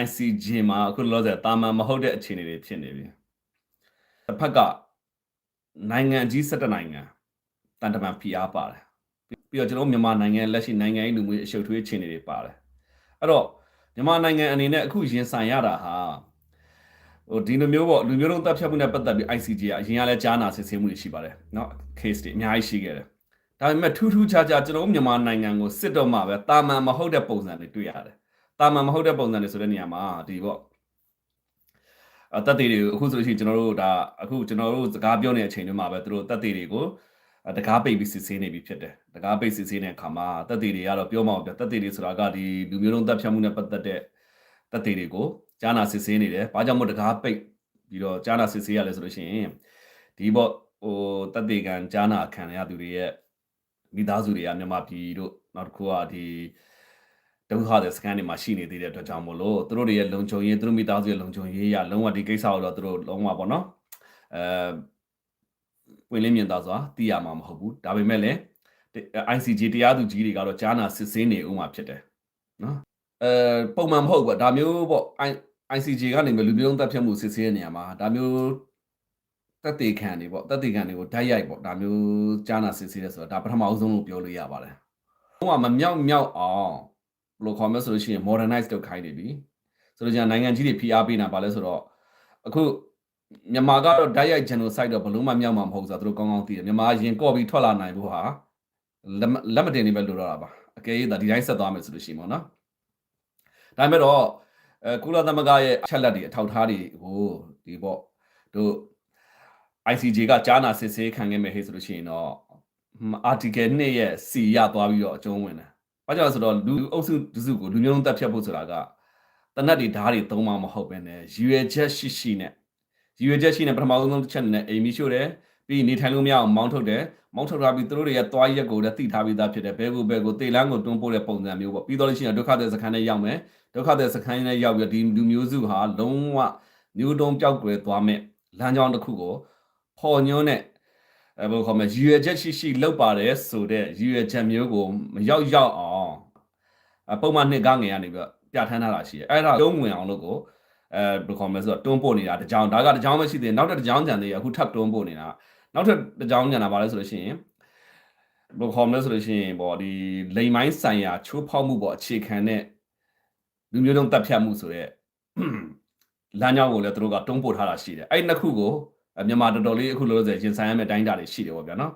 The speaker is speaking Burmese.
ICJ မှာအခုလောဆယ်တာမန်မဟုတ်တဲ့အခြေအနေတွေဖြစ်နေပြီတစ်ဖက်ကနိုင်ငံကြီး17နိုင်ငံတန်တမန်ဖိအားပါတယ်ပြီးတော့ကျွန်တော်မြန်မာနိုင်ငံလက်ရှိနိုင်ငံရေးလူမျိုးအရှုပ်ထွေးအခြေအနေတွေပါတယ်အဲ့တော့မြန်မာနိုင်ငံအနေနဲ့အခုရင်ဆိုင်ရတာဟာဒီလိုမျိုးပေါ့လူမျိုးလုံးတပ်ဖြတ်မှုနဲ့ပတ်သက်ပြီး ICJ ကအရင်ကလည်းကြားနာစစ်ဆေးမှုတွေရှိပါတယ်เนาะ case တွေအများကြီးရှိခဲ့တယ်ဒါပေမဲ့ထူးထူးခြားခြားကျွန်တော်မြန်မာနိုင်ငံကိုစစ်တော့မှပဲတာမန်မဟုတ်တဲ့ပုံစံတွေတွေ့ရတယ်တာမန်မဟုတ်တဲ့ပုံစံတွေဆိုတဲ့နေရာမှာဒီပေါ့တက်သေးတွေအခုဆိုလို့ရှိရင်ကျွန်တော်တို့ဒါအခုကျွန်တော်တို့စကားပြောနေတဲ့အချိန်တွေမှာပဲသူတို့တက်သေးတွေကိုတကားပိတ်ပြီးစစ်ဆေးနေပြီဖြစ်တယ်တကားပိတ်စစ်ဆေးနေတဲ့အခါမှာတက်သေးတွေကတော့ပြောမအောင်ပြတက်သေးတွေဆိုတာကဒီလူမျိုးလုံးတပ်ဖြတ်မှုနဲ့ပတ်သက်တဲ့တက်သေးတွေကိုကြားနာစစ်ဆေးနေတယ်ဘာကြောင့်မို့တကားပိတ်ပြီးတော့ကြားနာစစ်ဆေးရလဲဆိုလို့ရှိရင်ဒီပေါ့ဟိုတက်သေးကံကြားနာခံရသူတွေရဲ့မိသားစုတွေကမြန်မာပြည်တို့နောက်တစ်ခုကဒီဒုက္ခတဲ့စကန်တွေမှာရှိနေသေးတဲ့အတွက်ကြောင့်မို့လို့သူတို့တွေရဲ့လုံခြုံရေးသူတို့မိသားစုရဲ့လုံခြုံရေးရလုံးဝဒီကိစ္စကိုတော့သူတို့လုံးဝပေါ့နော်ဝင်လင်းမြင်သာစွာသိရမှာမဟုတ်ဘူးဒါပေမဲ့လည်း ICJ တရားသူကြီးတွေကတော့ကြားနာစစ်ဆေးနေဦးမှာဖြစ်တယ်နော်ပုံမှန်မဟုတ်ဘူးဒါမျိုးပေါ့ ICJ ကနေလူမျိုးလုံးတပ်ဖြတ်မှုစစ်ဆေးတဲ့နေရာမှာဒါမျိုးတက်တေခံတွေပေါ့တက်တေခံတွေကိုဓာတ်ရိုက်ပေါ့ဒါမျိုးကြားနာစစ်ဆေးရဲဆိုတော့ဒါပထမအဆုံးလို့ပြောလို့ရပါတယ်ဟိုကမမြောက်အောင်ဘယ်လိုခေါ်မလဲဆိုလို့ရှိရင် modernize လုပ်ခိုင်းနေပြီဆိုတော့じゃနိုင်ငံကြီးတွေဖိအားပေးနေတာပါလဲဆိုတော့အခုမြန်မာကတော့ဓာတ်ရိုက် genocide တော့ဘလို့မှမြောက်မှာမဟုတ်ဆိုတော့သူတို့ကောင်းကောင်းသိတယ်မြန်မာရင်ကော့ပြီးထွက်လာနိုင်ဖို့ဟာလက်မတင်နေပဲလို့တော့တာပါအကယ်၍ဒါဒီတိုင်းဆက်သွားမယ်ဆိုလို့ရှိရင်ပေါ့နော်ဒါပေမဲ့တော့ကုလသမဂ္ဂရဲ့အချက်လက်တွေအထောက်ထားတွေကိုဒီပေါ့တို့ ICJ ကကြားနာစစ်ဆေးခံခဲ့မယ်ဟဲ့ဆိုလို့ရှိရင်တော့ article 2ရဲ့ C ရသွားပြီးတော့အကျုံးဝင်တယ်။ဘာကြောင့်လဲဆိုတော့လူအုပ်စုတစုကိုလူမျိုးလုံးတပ်ဖြတ်ဖို့ဆိုတာကတနက်တွေဓာတ်တွေသုံးမှမဟုတ်ပဲနဲ့ရွယ်ချက်ရှိနဲ့ပထမဆုံးတစ်ချက်နဲ့အိမ်မီရှို့တယ်ပြီးနေထိုင်လို့မရအောင်မောင်းထုတ်တယ်မောင်းထုတ်ထားပြီးသူတို့တွေရဲ့သွားရက်ကိုလည်းသိထားပြီးသားဖြစ်တယ်ဘဲကိုတေလန်းကိုတွန်းပို့တဲ့ပုံစံမျိုးပေါ့ပြီးတော့လို့ရှိရင်ဒုက္ခသည်စခန်းနဲ့ရောက်မယ်ဒုက္ခသည်စခန်းနဲ့ရောက်ပြီးဒီလူမျိုးစုဟာလုံးဝမျိုးတုံးပြောက်ကွယ်သွားမယ်လမ်းကြောင်းတစ်ခုကိုဖော်ညွှန်းတဲ့ဘယ်လိုခေါ်မလဲရွယ်ချက်ရှိလောက်ပါတယ်ဆိုတဲ့ရွယ်ချက်မျိုးကိုမရောက်အောင်ပုံမှန်နှစ်ကားငယ်ကနေပြီးပြဋ္ဌာန်းထားတာရှိတယ်အဲ့ဒါလုံးဝင်အောင်လို့ကိုဘယ်လိုခေါ်မလဲဆိုတော့တွန်းပို့နေတာတကြောင်ဒါကတကြောင်ပဲရှိသေးတယ်နောက်တစ်တကြောင်ကြံသေးရအခုထပ်တွန်းပို့နေတာနောက်ထပ်တကြောင်ကြံတာပါလဲဆိုလို့ရှိရင်ဘယ်လိုခေါ်မလဲဆိုလို့ရှိရင်ပေါ့ဒီလိမ်မိုင်းဆိုင်ရာချိုးဖောက်မှုပေါ့အခြေခံတဲ့လူမျိုးတုံးတပ်ဖြတ်မှုဆိုတဲ့လမ်းကြောင်းကိုလည်းသူတို့ကတွန်းပို့ထားတာရှိတယ်အဲ့နှစ်ခုကိုမြန်မာတော်တော်လေးအခုလို့ဆိုရင်ဆိုင်ရမယ့်တိုင်းတာတွေရှိတယ်ပေါ့ဗျာနော်